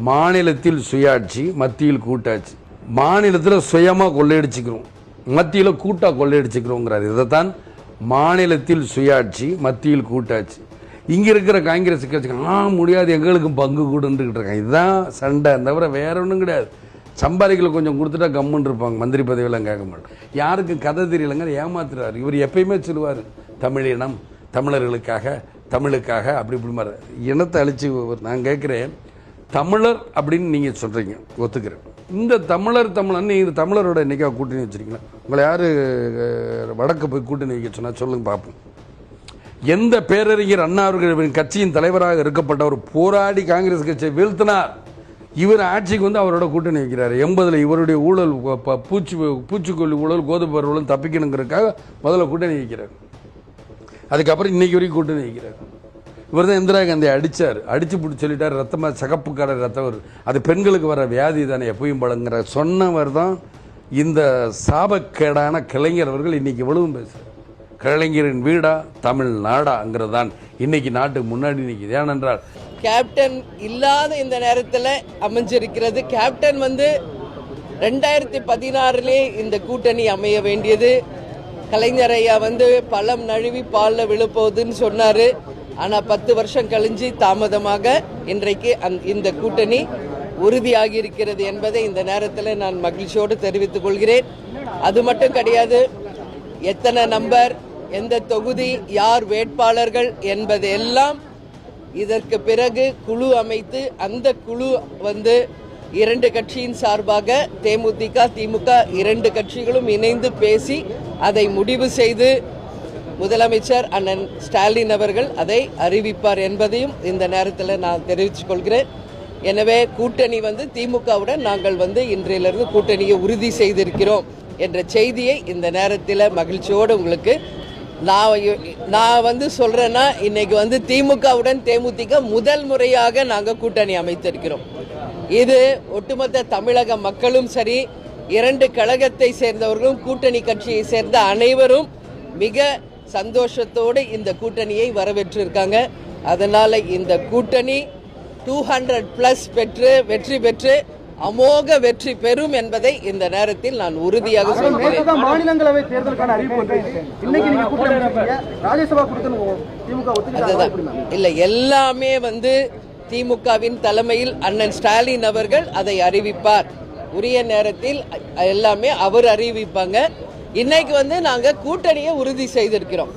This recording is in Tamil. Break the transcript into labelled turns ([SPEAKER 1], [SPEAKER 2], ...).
[SPEAKER 1] மாநிலத்தில் சுயாட்சி, மத்தியில் கூட்டாட்சி. மாநிலத்தில் சுயமாக கொள்ளையடிச்சுக்கிறோம், மத்தியில் கூட்டாக கொள்ளையடிச்சுக்கிறோங்கிறார். இதைத்தான் மாநிலத்தில் சுயாட்சி, மத்தியில் கூட்டாட்சி. இங்கே இருக்கிற காங்கிரஸ் கட்சிக்கு முடியாது, எங்களுக்கும் பங்கு கூடுன்ட்டு இருக்காங்க. இதுதான் சண்டை, தவிர வேற ஒன்றும் கிடையாது. சம்பாதிக்கல கொஞ்சம் கொடுத்துட்டா கம்முன்னு இருப்பாங்க, மந்திரி பதவியெல்லாம் கேட்க மாட்டோம். யாருக்கும் கதை தெரியலைங்க, ஏமாத்துறாரு. இவர் எப்பயுமே சொல்லுவார், தமிழினம், தமிழர்களுக்காக, தமிழுக்காக, அப்படி இப்படி மாதிரி இனத்தை அழிச்சு. நான் கேட்குறேன், தமிழர் அப்படின்னு நீங்கள் சொல்கிறீங்க, ஒத்துக்கிறேன். இந்த தமிழன் நீங்கள் தமிழரோட என்னைக்காக கூட்டணி வச்சுருக்கீங்களா? உங்களை யார் வடக்கு போய் கூட்டணி வைக்க சொன்னால் சொல்லுங்க பார்ப்போம். எந்த பேரறிஞர் அண்ணா அவர்கள் கட்சியின் தலைவராக இருக்கப்பட்டவர் போராடி காங்கிரஸ் கட்சியை வீழ்த்தினார். இவர் ஆட்சிக்கு வந்து அவரோட கூட்டணி வைக்கிறார். 80 இவருடைய ஊழல், பூச்சிக்கொல்லி ஊழல், கோதுமை ஊழல் தப்பிக்கணுங்கிறதுக்காக முதல்ல கூட்டணி வைக்கிறார். அதுக்கப்புறம் இன்னைக்கு வரைக்கும் கூட்டணி வைக்கிறார். இவர் தான் இந்திரா காந்தி அடித்தார், அடித்து பிடிச்சி சொல்லிட்டார், ரத்தமாக சகப்பு கடை ரத்தம், அது பெண்களுக்கு வர வியாதி தானே எப்பயும் பழங்குற சொன்னவர் தான் இந்த சாபக்கேடான கலைஞர் அவர்கள். இன்னைக்கு இவ்வளவும் பேசுகிறார். கலைஞரின் வீடா தமிழ்நாடாங்கிறது தான் இன்னைக்கு நாட்டுக்கு முன்னாடி நிற்கிது. ஏனென்றால்
[SPEAKER 2] கேப்டன் இல்லாத இந்த நேரத்தில் அமைஞ்சிருக்கிறது. கேப்டன் வந்து 2016 இந்த கூட்டணி அமைய வேண்டியது. கலைஞர் ஐயா வந்து பழம் நழுவி பாலில் விழுப்போகுதுன்னு சொன்னார். ஆனால் 10 வருஷம் கழிஞ்சு தாமதமாக இன்றைக்கு இந்த கூட்டணி உறுதியாகி இருக்கிறது என்பதை இந்த நேரத்தில் நான் மகிழ்ச்சியோடு தெரிவித்துக் கொள்கிறேன். அது மட்டும் கிடையாது, எத்தனை நம்பர், எந்த தொகுதி, யார் வேட்பாளர்கள் என்பது எல்லாம் இதற்கு பிறகு குழு அமைத்து, அந்த குழு வந்து 2 கட்சியின் சார்பாக தேமுதிக, திமுக 2 கட்சிகளும் இணைந்து பேசி அதை முடிவு செய்து முதலமைச்சர் அண்ணன் ஸ்டாலின் அவர்கள் அதை அறிவிப்பார் என்பதையும் இந்த நேரத்தில் நான் தெரிவித்துக் கொள்கிறேன். எனவே கூட்டணி வந்து திமுகவுடன் நாங்கள் வந்து இன்றையிலிருந்து கூட்டணியை உறுதி செய்திருக்கிறோம் என்ற செய்தியை இந்த நேரத்தில் மகிழ்ச்சியோடு உங்களுக்கு நான் வந்து சொல்றேன்னா, இன்னைக்கு வந்து திமுகவுடன் தேமுதிக முதல் முறையாக நாங்கள் கூட்டணி அமைத்திருக்கிறோம். இது ஒட்டுமொத்த தமிழக மக்களும் சரி, 2 கழகத்தை சேர்ந்தவர்களும் கூட்டணி கட்சியை சேர்ந்த அனைவரும் மிக சந்தோஷத்தோடு இந்த கூட்டணியை வரவேற்றிருக்காங்க. அதனால இந்த கூட்டணி 200+ பெற்று வெற்றி பெற்று அமோக வெற்றி பெறும் என்பதை இந்த நேரத்தில் நான் உறுதியாக சொல்கிறேன்.
[SPEAKER 3] மாநிலங்களவை தேர்தலுக்கான அறிவிப்பு
[SPEAKER 2] இல்ல, எல்லாமே வந்து திமுகவின் தலைமையில் அண்ணன் ஸ்டாலின் அவர்கள் அதை அறிவிப்பார். உரிய நேரத்தில் எல்லாமே அவர் அறிவிப்பாங்க. இன்னைக்கு வந்து நாங்க கூட்டணியை உறுதி செய்திருக்கிறோம்.